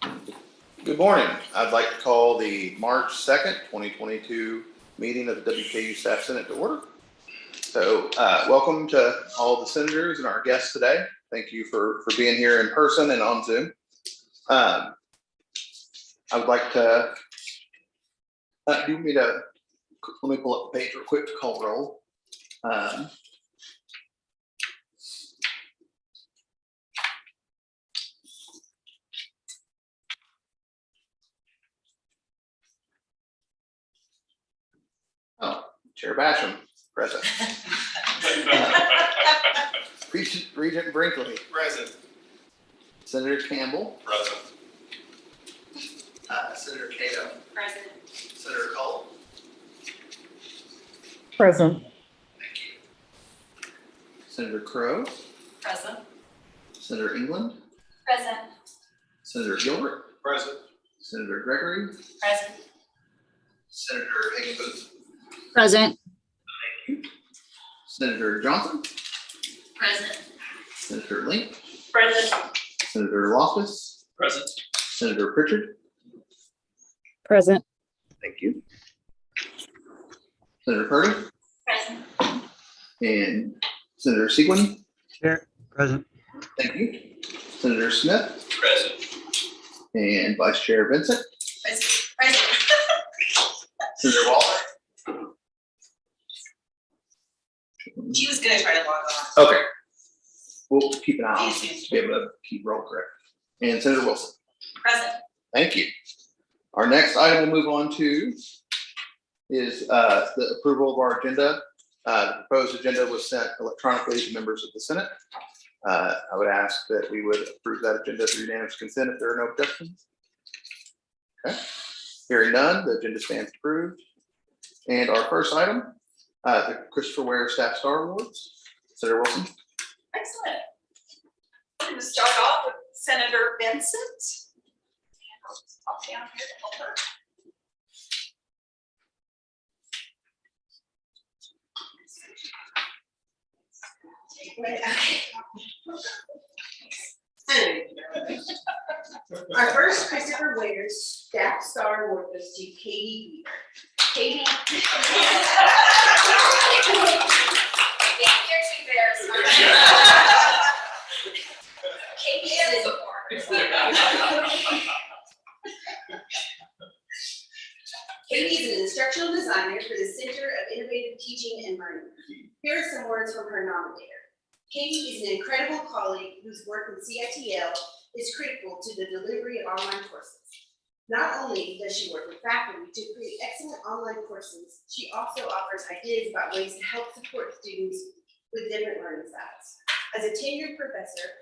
Good morning. I'd like to call the March 2nd, 2022 meeting of the WKU Staff Senate to order. So welcome to all the senators and our guests today. Thank you for being here in person and on Zoom. I would like to, let me pull up the page real quick to call roll. Chair Basham, present. Regent Brinkley. Present. Senator Campbell. Present. Senator Cato. Present. Senator Cole. Present. Thank you. Senator Crowe. Present. Senator England. Present. Senator Gilbert. Present. Senator Gregory. Present. Senator Higginbotham. Present. Senator Johnson. Present. Senator Link. Present. Senator Loftus. Present. Senator Pritchard. Present. Thank you. Senator Purdy. Present. And Senator Seguin. Chair. Present. Thank you. Senator Smith. Present. And Vice Chair Vincent. Present. Senator Walter. She was gonna try to log on. Okay. We'll keep an eye on to be able to keep roll correct. And Senator Wilson. Present. Thank you. Our next item we'll move on to is the approval of our agenda. The proposed agenda was sent electronically to members of the Senate. I would ask that we would approve that agenda through unanimous consent if there are no objections. Okay. Hearing none, the agenda stands approved. And our first item, the Christopher Ware Staff Star Awards. Senator Wilson. Excellent. I'm gonna start off with Senator Vincent. And I'll just pop down here to help her. Our first Christopher Ware Staff Star Award goes to Katie Weaver. Katie. Katie is a Katie is an instructional designer for the Center of Innovative Teaching and Learning. Here are some words from her nominator. Katie is an incredible colleague whose work in CITL is critical to the delivery of online courses. Not only does she work with faculty to create excellent online courses, she also offers ideas about ways to help support students with different learning styles. As a tenured professor,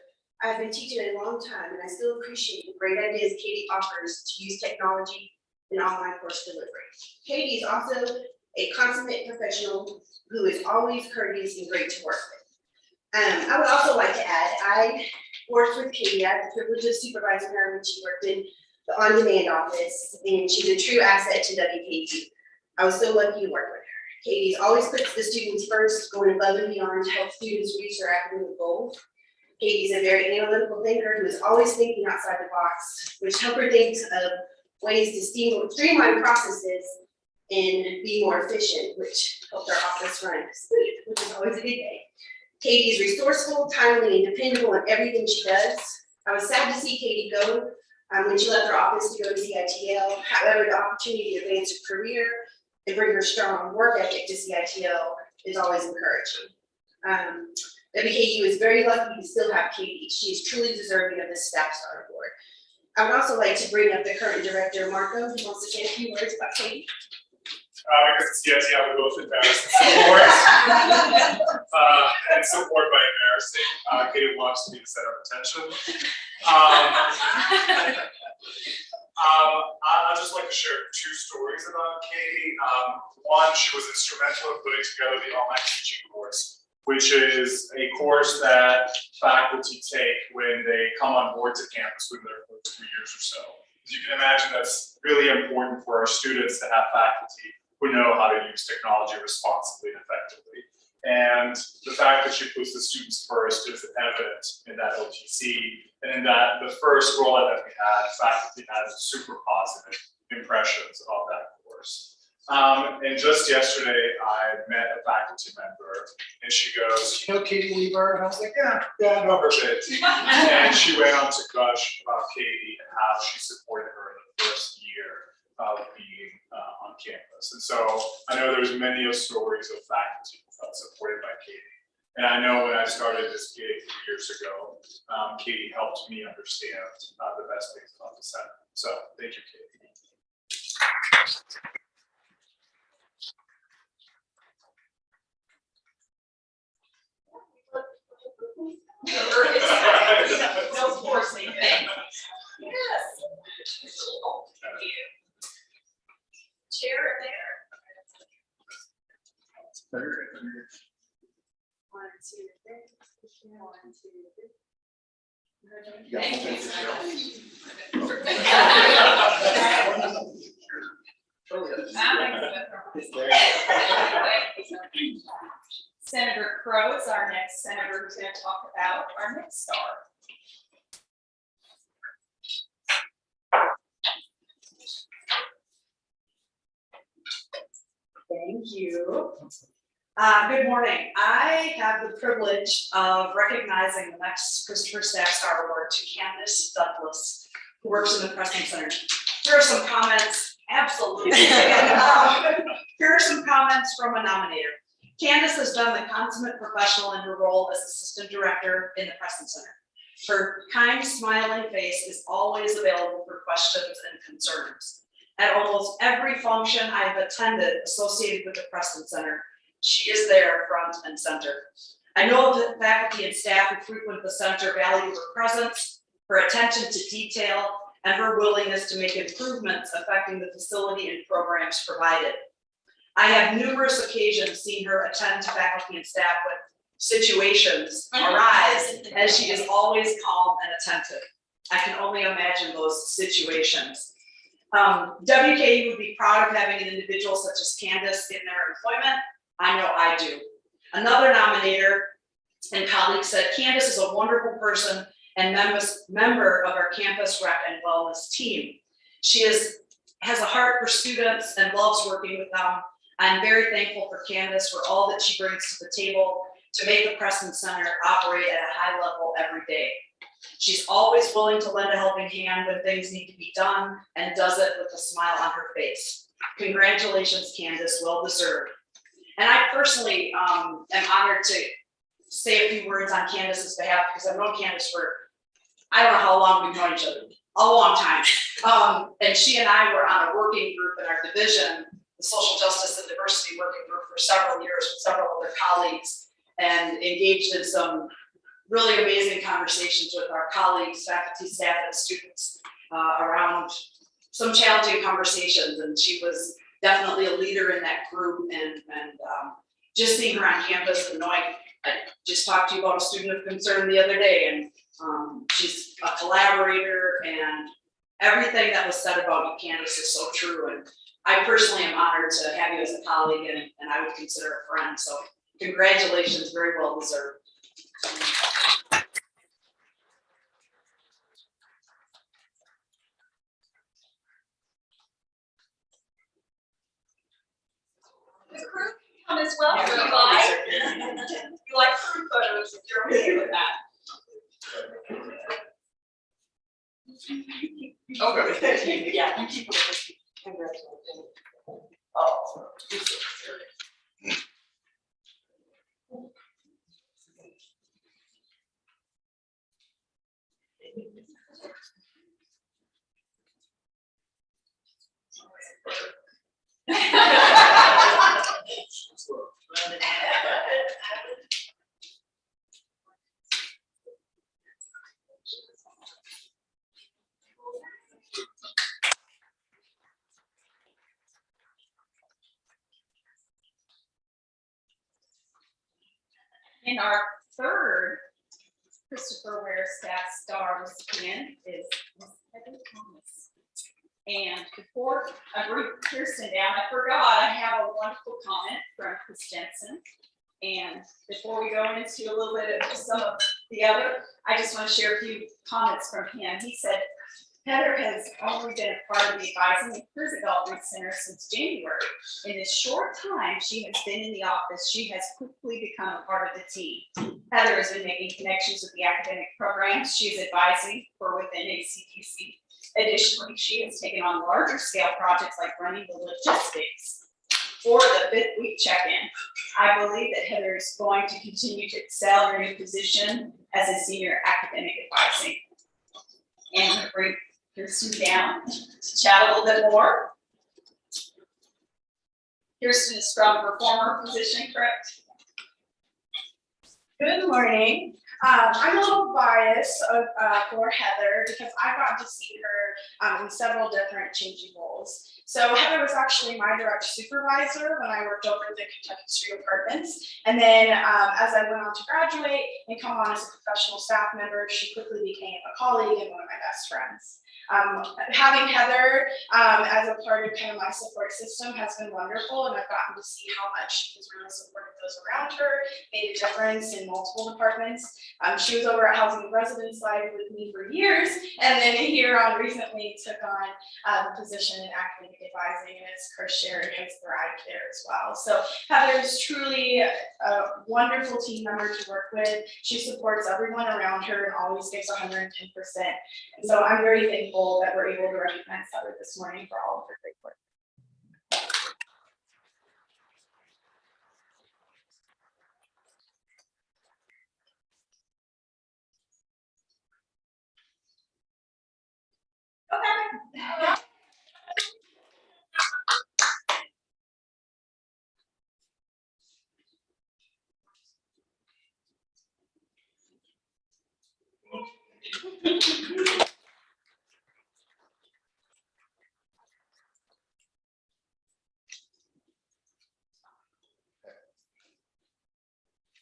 I have been teaching a long time and I still appreciate the great ideas Katie offers to use technology in online course delivery. Katie is also a consummate professional who is always courteous and great to work with. I would also like to add, I worked with Katie. I had the privilege of supervising her when she worked in the on-demand office, and she's a true asset to WKU. I was so lucky to work with her. Katie always puts the students first, going above and beyond to help students reach their academic goals. Katie's a very analytical thinker who is always thinking outside the box, which helps her think of ways to streamline processes and be more efficient, which helps our office run smooth, which is always a good thing. Katie is resourceful, timely, and dependable in everything she does. I was sad to see Katie go when she left her office to go to CITL. However, the opportunity to advance her career and bring her strong work ethic to CITL is always encouraging. WKU is very lucky to still have Katie. She is truly deserving of the Staff Star Award. I would also like to bring up the current director, Marco, who wants to say a few words about Katie. Because it's CITL, we both embarrassed support. And support by embarrassing. Katie wants to be the center of attention. I'd just like to share two stories about Katie. One, she was instrumental in putting together the online teaching course, which is a course that faculty take when they come on board to campus within their first 3 years or so. As you can imagine, that's really important for our students to have faculty who know how to use technology responsibly and effectively. And the fact that she puts the students first is evident in that OTC, and in that the first rollout that we had, faculty had super positive impressions of that course. And just yesterday, I met a faculty member, and she goes, "You know Katie Weaver?" And I was like, yeah, I know her a bit. And she went on to gush about Katie and how she supported her in the first year of being on campus. And so I know there's many stories of faculty who felt supported by Katie. And I know when I started this gig 3 years ago, Katie helped me understand the best things about the center. So thank you, Katie. No forcing thing. Yes. Thank you. Chair there. 1, 2, 3. 1, 2, 3. Thank you. Senator Crowe is our next senator who's going to talk about our next star. Thank you. Good morning. I have the privilege of recognizing the next Christopher Staff Star Award to Candace Douglas, who works in the Preston Center. Here are some comments, absolutely. Here are some comments from a nominator. Candace has done the consummate professional in her role as assistant director in the Preston Center. Her kind, smiling face is always available for questions and concerns. At almost every function I've attended associated with the Preston Center, she is there front and center. I know that faculty and staff who frequent the center value her presence, her attention to detail, and her willingness to make improvements affecting the facility and programs provided. I have numerous occasions seen her attend to faculty and staff when situations arise, as she is always calm and attentive. I can only imagine those situations. WKU would be proud of having an individual such as Candace in their employment. I know I do. Another nominator and colleague said, Candace is a wonderful person and member of our campus rec and wellness team. She has a heart for students and loves working with them. I'm very thankful for Candace for all that she brings to the table to make the Preston Center operate at a high level every day. She's always willing to lend a helping hand when things need to be done and does it with a smile on her face. Congratulations, Candace, well deserved. And I personally am honored to say a few words on Candace's behalf because I've known Candace for, I don't know how long we've known each other, a long time. And she and I were on a working group in our division, the Social Justice and Diversity Working Group, for several years with several other colleagues, and engaged in some really amazing conversations with our colleagues, faculty, staff, and students around some challenging conversations. And she was definitely a leader in that group, and just seeing her on campus and knowing, I just talked to you about a student of concern the other day, and she's a collaborator, and everything that was said about you, Candace, is so true. And I personally am honored to have you as a colleague, and I would consider a friend. So congratulations, very well deserved. The crew can come as well, if you like. You like crew photos, if you're okay with that. Okay. Yeah, you keep it. Congratulations. Oh. And our third Christopher Ware Staff Star recipient is Miss Heather Thomas. And before I bring Kirsten down, I forgot I have a wonderful comment from Chris Jensen. And before we go into a little bit of some of the other, I just want to share a few comments from him. He said, Heather has only been a part of the Advising and Career Development Center since January. In this short time she has been in the office, she has quickly become a part of the team. Heather has been making connections with the academic programs she is advising for within ACTC. Additionally, she has taken on larger scale projects like running the logistics for the fifth week check-in. I believe that Heather is going to continue to excel in her new position as a senior academic advising. And I'm going to bring Kirsten down to chat a little bit more. Kirsten is from her former position, correct? Good morning. I'm a little biased for Heather because I got to see her in several different changing roles. So Heather was actually my direct supervisor when I worked over at the Kentucky Street Apartments. And then as I went on to graduate and come on as a professional staff member, she quickly became a colleague and one of my best friends. Having Heather as a part of kind of my support system has been wonderful, and I've gotten to see how much she has really supported those around her, made a difference in multiple departments. She was over at Housing and Residence Life with me for years, and then here on recently took on the position in academic advising, and as Chris shared, has thrived there as well. So Heather is truly a wonderful team member to work with. She supports everyone around her and always gives 110%. And so I'm very thankful that we're able to recognize Heather this morning for all of her great work. Okay.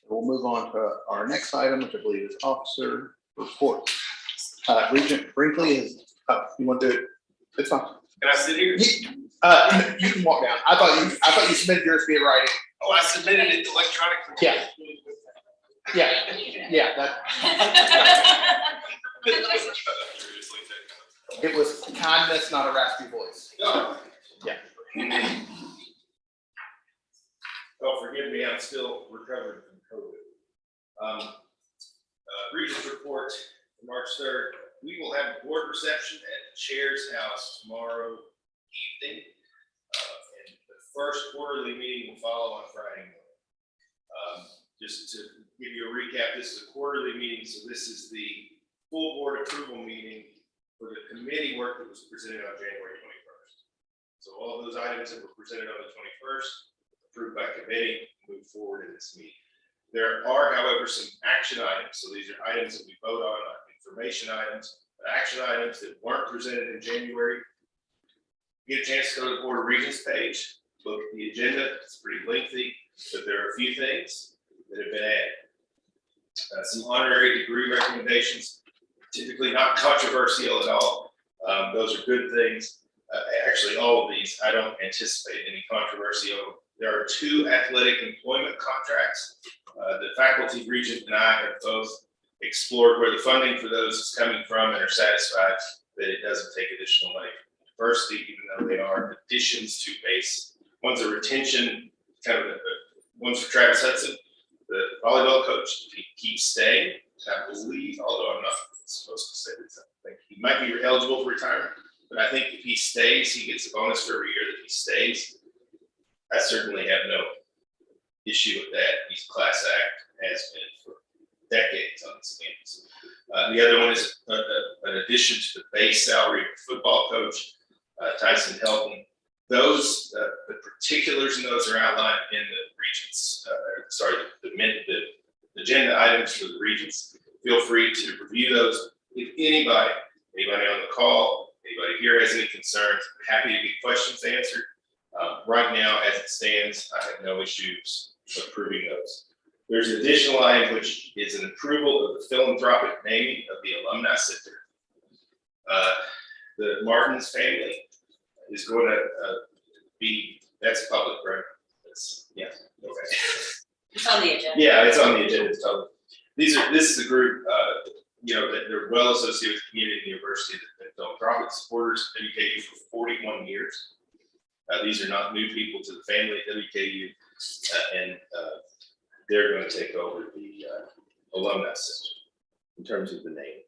We'll move on to our next item, which I believe is officer report. Regent Brinkley is, you want to do it? It's fine. Can I sit here? You can walk down. I thought you submitted yours via writing. Oh, I submitted it electronically. Yeah. It was kindness, not a raspy voice. No. Yeah. Oh, forgive me, I'm still recovering from COVID. Regent's report, March 3rd. We will have a board reception at the Chair's house tomorrow evening. And the first quarterly meeting will follow on Friday morning. Just to give you a recap, this is a quarterly meeting, so this is the full board approval meeting for the committee work that was presented on January 21st. So all of those items that were presented on the 21st, approved by committee, move forward in this meeting. There are, however, some action items. So these are items that we vote on, not information items, but action items that weren't presented in January. Get a chance to go to the Board of Regents page, look at the agenda. It's pretty lengthy, but there are a few things that have been added. Some honorary degree recommendations, typically not controversial at all. Those are good things. Actually, all of these, I don't anticipate any controversy over. There are 2 athletic employment contracts. The faculty regent and I have both explored where the funding for those is coming from and are satisfied that it doesn't take additional money from the university, even though they are additions to base. One's a retention, one's for Travis Hudson, the volleyball coach. If he keeps staying, I believe, although I'm not supposed to say this, I think he might be eligible for retirement, but I think if he stays, he gets a bonus for every year that he stays. I certainly have no issue with that. He's a class act, has been for decades on this campus. The other one is an addition to the base salary of the football coach, Tyson Helton. Those, the particulars in those are outlined in the regents, the agenda items for the regents. Feel free to review those. If anybody on the call, anybody here has any concerns, I'm happy to get questions answered. Right now, as it stands, I have no issues approving those. There's an additional item, which is an approval of the philanthropic naming of the Alumni Center. The Martin's family is going to be, that's public, right? That's, yeah, okay. on the agenda. Yeah, it's on the agenda. So this is a group, that they're well associated with the community and the university that have philanthropic supporters of WKU for 41 years. These are not new people to the family at WKU, and they're going to take over the alumni system in terms of the name.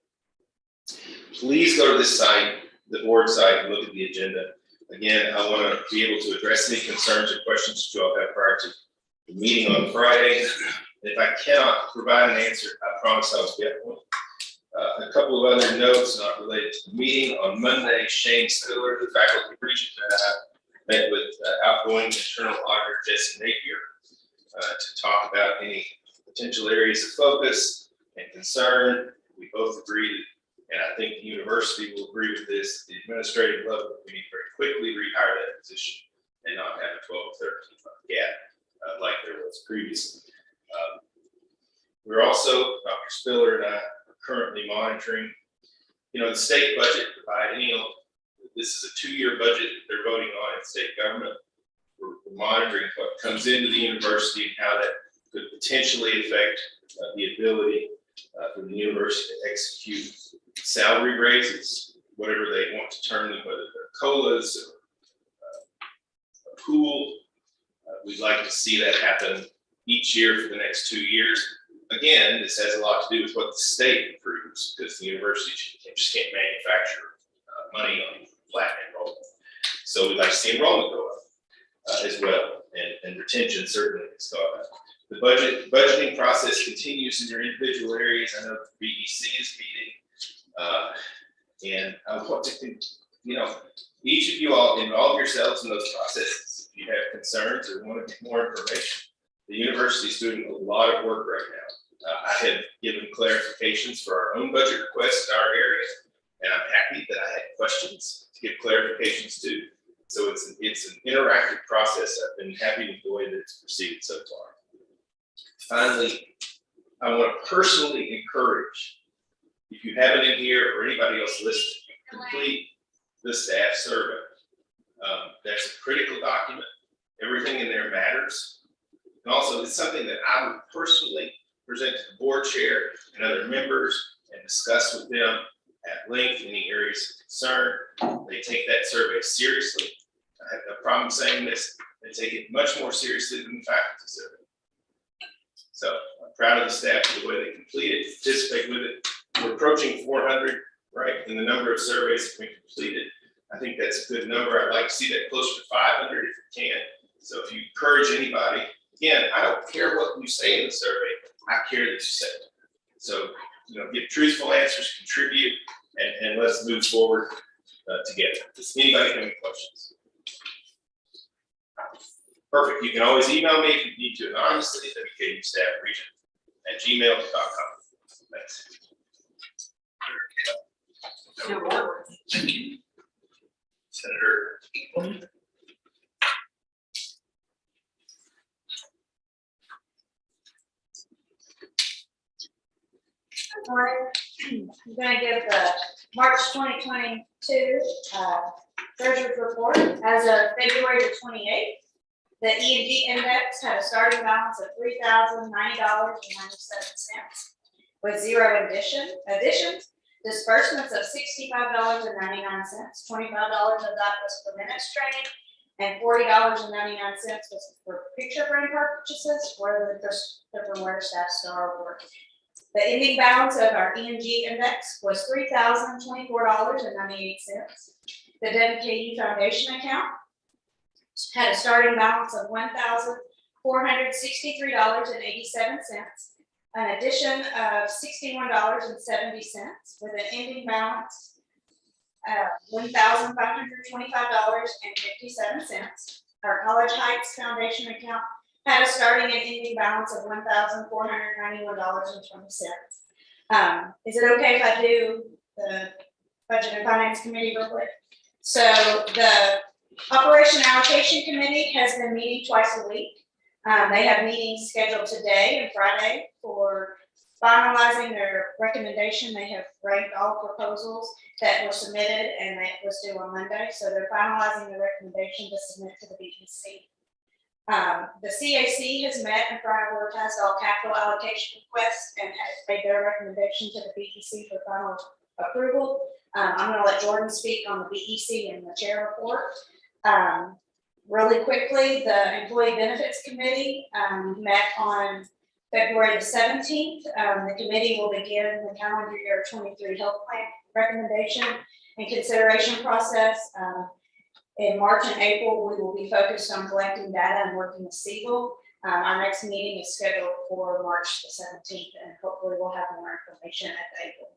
Please go to this site, the board site, and look at the agenda. Again, I want to be able to address any concerns or questions that you all have prior to the meeting on Friday. If I cannot provide an answer, I promise I will get one. A couple of other notes not related to the meeting. On Monday, Shane Spiller, the faculty regent, met with outgoing internal auditor Jesse Napier to talk about any potential areas of focus and concern. We both agreed, and I think the university will agree with this, the administrative level, we need to very quickly rehire that position and not have a 12 or 13 month gap like there was previously. We're also, Dr. Spiller and I are currently monitoring, the state budget, the biennial. This is a 2-year budget that they're voting on in state government. We're monitoring what comes into the university and how that could potentially affect the ability for the university to execute salary raises, whatever they want to term them, whether they're COLAs or a pool. We'd like to see that happen each year for the next 2 years. Again, this has a lot to do with what the state approves, because the university just can't manufacture money on flat enrollment. So we'd like to see enrollment go up as well, and retention certainly has gone up. The budgeting process continues in your individual areas. I know the BEC is meeting, and I want to, each of you all involve yourselves in those processes. If you have concerns or want to get more information, the university is doing a lot of work right now. I have given clarifications for our own budget requests in our area, and I'm happy that I had questions to give clarifications to. So it's an interactive process. I've been happy with the way that it's proceeded so far. Finally, I want to personally encourage, if you have it in here or anybody else listening, complete the staff survey. That's a critical document. Everything in there matters. And also, it's something that I would personally present to the board chair and other members and discuss with them at length any areas of concern. They take that survey seriously. I have no problem saying this. They take it much more seriously than the faculty survey. So I'm proud of the staff for the way they complete it, participate with it. We're approaching 400, right, in the number of surveys that have been completed. I think that's a good number. I'd like to see that closer to 500 if we can. So if you encourage anybody, again, I don't care what you say in the survey. I care that you say it. So, give truthful answers, contribute, and let's move forward together. Does anybody have any questions? Perfect. You can always email me if you need to anonymously at wkustaffregion@gmail.com. Thanks. Thank you. Senator. All right, I'm gonna give the March 2022 treasurer's report. As of February the 28th, the E&D index had a starting balance of $3,090.97 with 0 additions. Disbursements of $65.99, $25 of that was for minutes training, and $40.99 was for picture frame purchases for the Premier Staff Star Award. The ending balance of our E&G index was $3,024.98. The WKU Foundation account had a starting balance of $1,463.87, an addition of $61.70 with an ending balance of $1,525.57. Our College Heights Foundation account had a starting and ending balance of $1,491.20. Is it okay if I do the Budget and Finance Committee real quick? So the Operation Allocation Committee has been meeting twice a week. They have meetings scheduled today and Friday for finalizing their recommendation. They have ranked all proposals that were submitted, and that was due on Monday. So they're finalizing the recommendation to submit to the BEC. The CAC has met and prioritized all capital allocation requests and has made their recommendation to the BEC for final approval. I'm gonna let Jordan speak on the BEC and the chair report. Really quickly, the Employee Benefits Committee met on February the 17th. The committee will begin the calendar year 23 health plan recommendation and consideration process. In March and April, we will be focused on collecting data and working with Siegel. Our next meeting is scheduled for March the 17th, and hopefully we'll have more information at the April.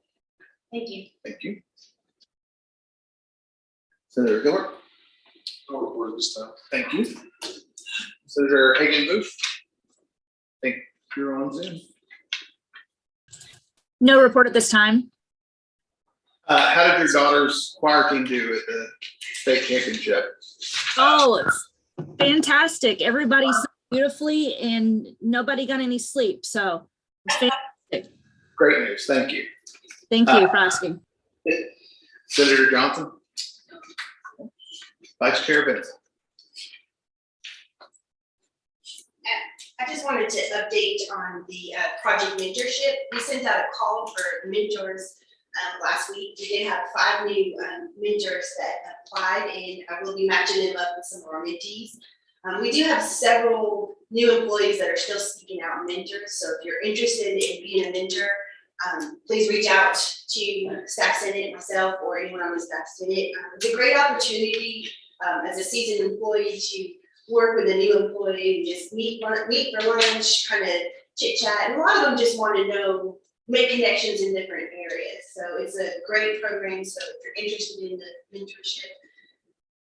Thank you. Thank you. Senator Gilbert. No report this time. Thank you. Senator Hagan Booth. I think you're on Zoom. No report at this time. How did your daughter's choir team do at the state championship? Oh, it's fantastic. Everybody sang beautifully and nobody got any sleep. So it's fantastic. Great news. Thank you. Thank you for asking. Senator Johnson. Vice Chair Vincent. I just wanted to update on the project mentorship. We sent out a call for mentors last week. We did have 5 new mentors that applied, and I will be matching them up with some of our mentees. We do have several new employees that are still seeking out mentors. So if you're interested in being a mentor, please reach out to Staff Senate, myself, or anyone on the Staff Senate. It's a great opportunity as a seasoned employee to work with a new employee, just meet for lunch, kind of chit chat. And a lot of them just want to know, make connections in different areas. So it's a great program. So if you're interested in the mentorship,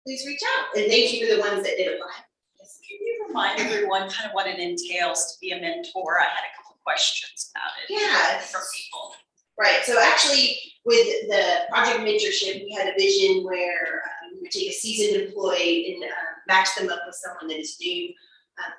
please reach out. And thank you for the ones that did apply. Yes. Can you remind everyone kind of what it entails to be a mentor? I had a couple questions about it. Yeah. For people. Right, so actually with the project mentorship, we had a vision where we would take a seasoned employee and match them up with someone that is new.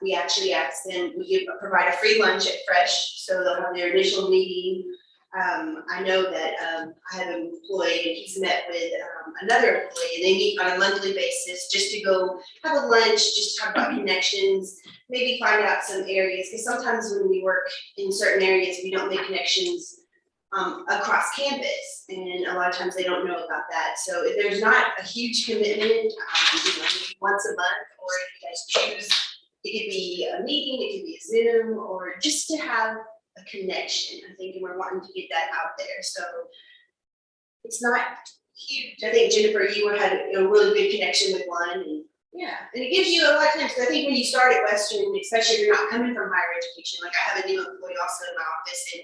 We actually asked them, provide a free lunch at Fresh, so they'll have their initial meeting. I know that I have an employee and he's met with another employee, and they meet on a monthly basis just to go have a lunch, just talk about connections, maybe find out some areas, because sometimes when we work in certain areas, we don't make connections across campus, and a lot of times they don't know about that. So if there's not a huge commitment, maybe once a month, or if you guys choose, it could be a meeting, it could be a Zoom, or just to have a connection. I think we're wanting to get that out there. So it's not huge. I think Jennifer, you had a really good connection with one, and yeah, and it gives you a lot of times. I think when you start at Western, especially if you're not coming from higher education, like I have a new employee also in my office, and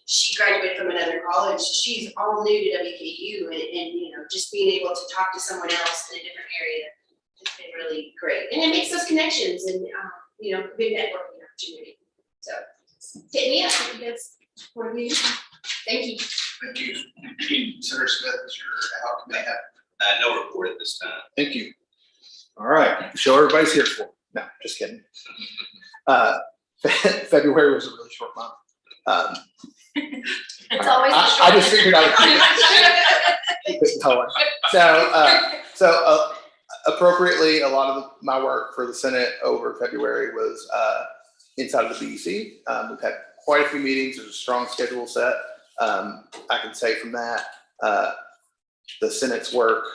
she graduated from another college. She's all new to WKU, and you know, just being able to talk to someone else in a different area has been really great, and it makes those connections, and you know, good networking opportunity. So hit me up if you guys want to be. Thank you. Thank you. Senator Smith, is your out committee have? No report at this time. Thank you. All right, show everybody's here for. No, just kidding. February was a really short month. It's always. I just figured I would keep it going. So appropriately, a lot of my work for the Senate over February was inside of the BEC. We've had quite a few meetings. There's a strong schedule set. I can say from that, the Senate's work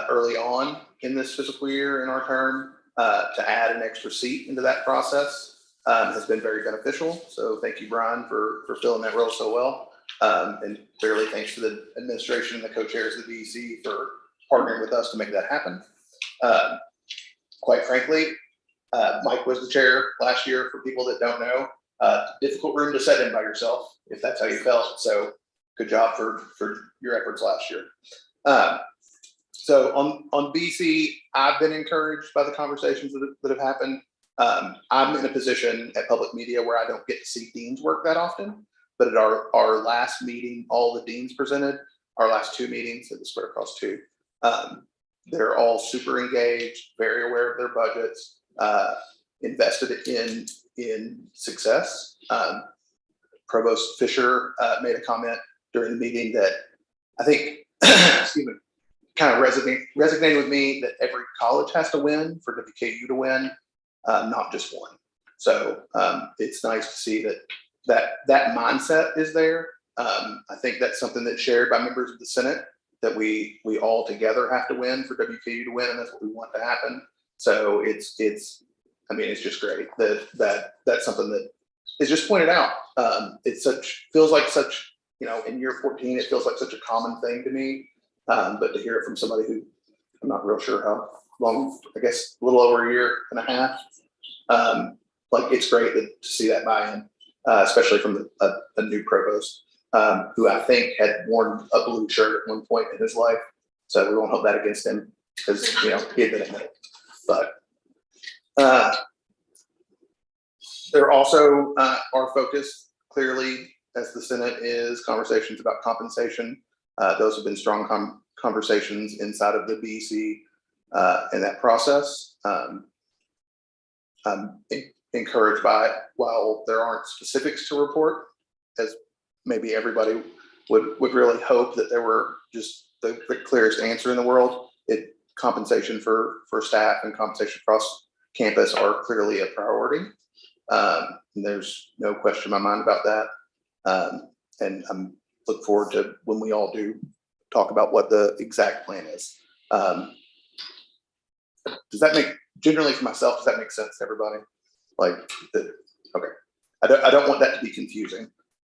early on in this fiscal year in our term to add an extra seat into that process has been very beneficial. So thank you, Brian, for filling that role so well. And clearly thanks to the administration and the co-chairs of the BEC for partnering with us to make that happen. Quite frankly, Mike was the chair last year. For people that don't know, difficult room to set in by yourself if that's how you felt. So good job for your efforts last year. So on BC, I've been encouraged by the conversations that have happened. I'm in a position at public media where I don't get to see deans work that often, but at our last meeting, all the deans presented, our last 2 meetings, it was spread across 2. They're all super engaged, very aware of their budgets, invested in success. Provost Fisher made a comment during the meeting that I think, excuse me, kind of resonated with me, that every college has to win for WKU to win. not just one. So it's nice to see that mindset is there. I think that's something that's shared by members of the Senate, that we all together have to win for WKU to win, and that's what we want to happen. So it's just great that's something that is just pointed out. Feels like such, in year 14, it feels like such a common thing to me. But to hear it from somebody who, I'm not real sure how long, I guess a little over a year and a half. It's great to see that buy-in, especially from a new provost, who I think had worn a blue shirt at one point in his life. So we won't hold that against him, because, he had been in it. But there also are focused clearly, as the Senate is, conversations about compensation. Those have been strong conversations inside of the BEC in that process. I'm encouraged by it. While there aren't specifics to report, as maybe everybody would really hope that there were just the clearest answer in the world, compensation for staff and compensation across campus are clearly a priority. And there's no question in my mind about that. And I'm look forward to when we all do talk about what the exact plan is. Does that make, generally for myself, does that make sense to everybody? Okay. I don't want that to be confusing.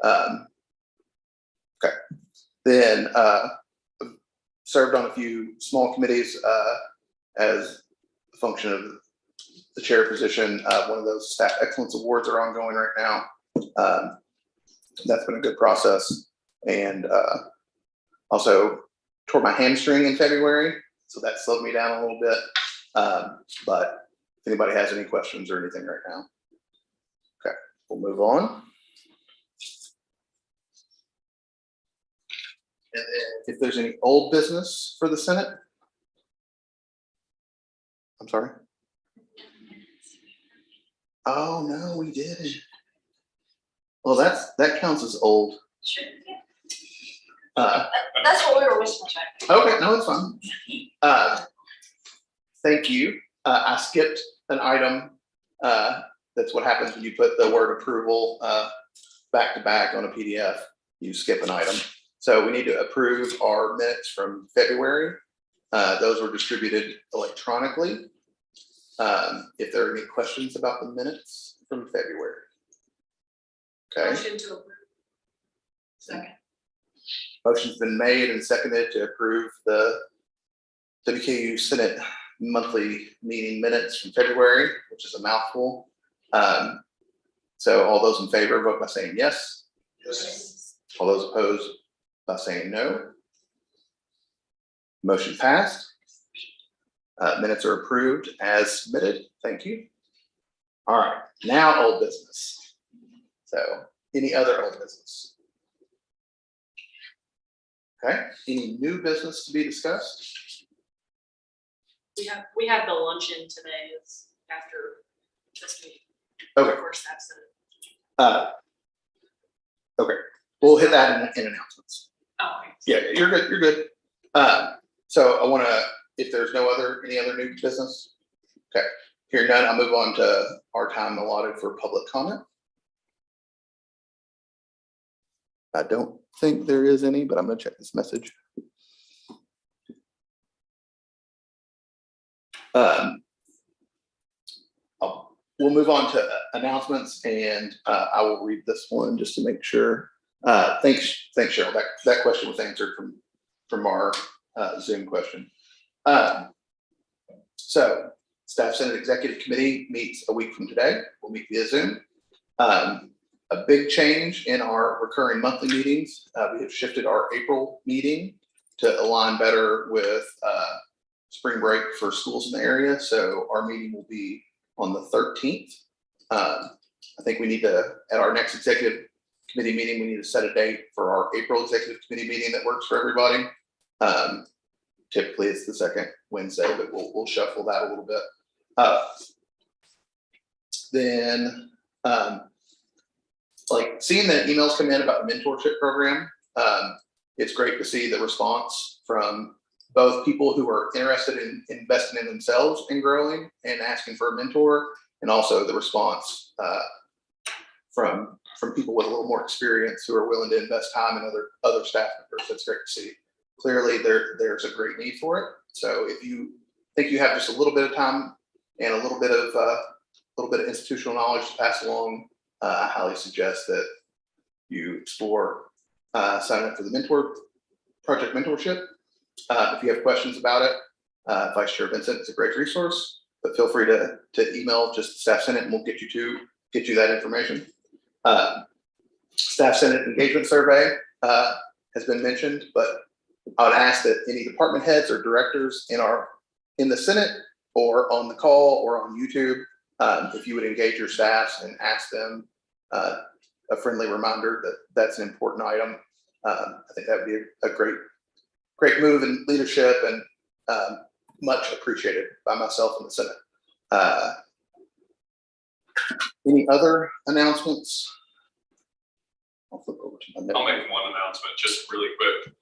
Okay. Then served on a few small committees as a function of the chair position. One of those staff excellence awards are ongoing right now. That's been a good process. And also tore my hamstring in February, so that slowed me down a little bit. But if anybody has any questions or anything right now. Okay, we'll move on. And then if there's any old business for the Senate. I'm sorry. Oh, no, we didn't. Well, that counts as old. Sure. That's what we were whispering about. Okay, no, it's fine. Thank you. I skipped an item. That's what happens when you put the word approval back to back on a PDF. You skip an item. So we need to approve our minutes from February. Those were distributed electronically. If there are any questions about the minutes from February. Okay. Motion to approve. Second. Motion's been made and seconded to approve the WKU Senate monthly meeting minutes from February, which is a mouthful. So all those in favor vote by saying yes. Yes. All those opposed by saying no. Motion passed. Minutes are approved as submitted. Thank you. All right, now old business. So any other old business? Okay, any new business to be discussed? We have the luncheon today. It's after this meeting. Okay. Of course, that's it. Okay, we'll hit that in announcements. Oh, okay. Yeah, you're good, you're good. So I wanna, if there's any other new business? Okay, hearing none, I'll move on to our time allotted for public comment. I don't think there is any, but I'm gonna check this message. We'll move on to announcements, and I will read this one just to make sure. Thanks, Cheryl. That question was answered from our Zoom question. So Staff Senate Executive Committee meets a week from today. We'll meet via Zoom. A big change in our recurring monthly meetings. We have shifted our April meeting to align better with spring break for schools in the area. So our meeting will be on the 13th. I think we need to, at our next executive committee meeting, we need to set a date for our April executive committee meeting that works for everybody. Typically it's the second Wednesday, but we'll shuffle that a little bit. Then like seeing the emails come in about the mentorship program, it's great to see the response from both people who are interested in investing in themselves and growing and asking for a mentor, and also the response from people with a little more experience who are willing to invest time in other staff members. That's great to see. Clearly, there's a great need for it. So if you think you have just a little bit of time and a little bit of institutional knowledge to pass along, I highly suggest that you explore signing up for the project mentorship. If you have questions about it, Vice Chair Vincent is a great resource, but feel free to email just Staff Senate and we'll get you that information. Staff Senate engagement survey has been mentioned, but I would ask that any department heads or directors in the Senate or on the call or on YouTube, if you would engage your staffs and ask them a friendly reminder that that's an important item. I think that would be a great move in leadership and much appreciated by myself and the Senate. Any other announcements? I'll flip over to my I'll note. make one announcement, just really quick,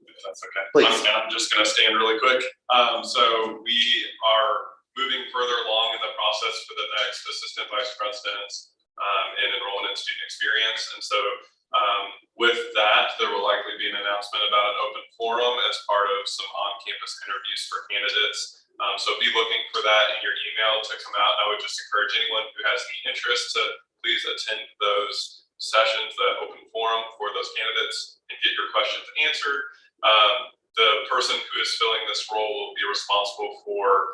if that's okay. Please. I'm just gonna stand really quick. So we are moving further along in the process for the next assistant vice presidents and enrollment in student experience. And so with that, there will likely be an announcement about an open forum as part of some on-campus interviews for candidates. So be looking for that in your email to come out. I would just encourage anyone who has any interest to please attend those sessions, the open forum for those candidates, and get your questions answered. The person who is filling this role will be responsible for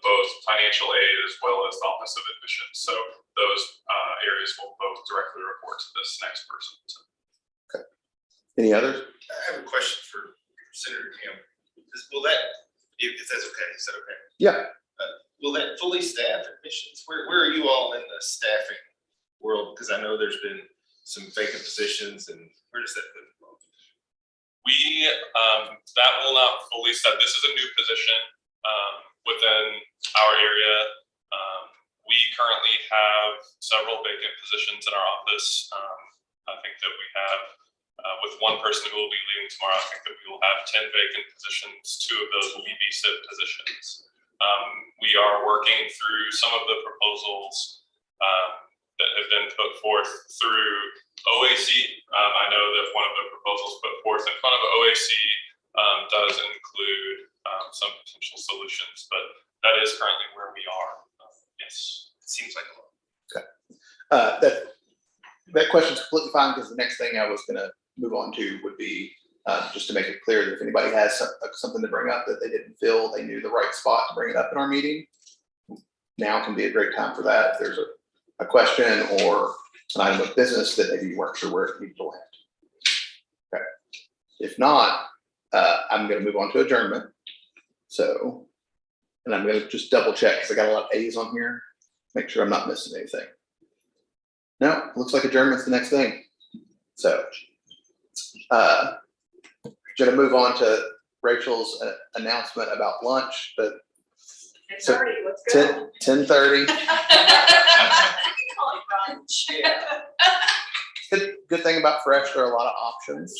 both financial aid as well as the Office of Admissions. So those areas will both directly report to this next person. Okay. Any others? I have a question for Senator Kim. Will that, if that's okay, is that okay? Yeah. Will that fully staff admissions? Where are you all in the staffing world? Because I know there's been some vacant positions, and where does that put? We, that will not fully set. This is a new position within our area. We currently have several vacant positions in our office. I think that we have, with one person who will be leaving tomorrow, I think that we will have 10 vacant positions. 2 of those will be VSIP positions. We are working through some of the proposals that have been put forth through OAC. I know that one of the proposals put forth in front of OAC does include some potential solutions, but that is currently where we are. Yes, it seems like a lot. Okay. That question's completely fine because the next thing I was going to move on to would be just to make it clear that if anybody has something to bring up that they didn't feel they knew the right spot to bring it up in our meeting, now can be a great time for that. If there's a question or an item of business that maybe you weren't sure where it needed to land. Okay. If not, I'm going to move on to adjournment. So, and I'm going to just double check because I got a lot of A's on here. Make sure I'm not missing anything. No, looks like adjournment's the next thing. So, going to move on to Rachel's announcement about lunch, but It's So, already, let's go. 10:30. Yeah. Good thing about fresh, there are a lot of options,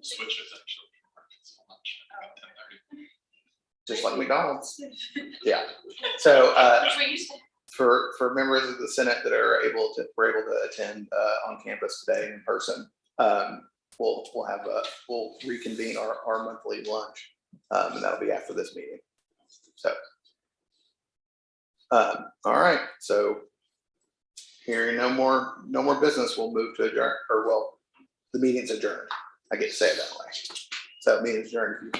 Switches actually. So much. 10:30. just like McDonald's. Yeah. So Which we used to. for members of the Senate that were able to attend on campus today in person, we'll reconvene our monthly lunch, and that'll be after this meeting. So, all right. So, hearing no more business, we'll move to adjourn. The meeting's adjourned. I get to say it that way. So, meeting's adjourned.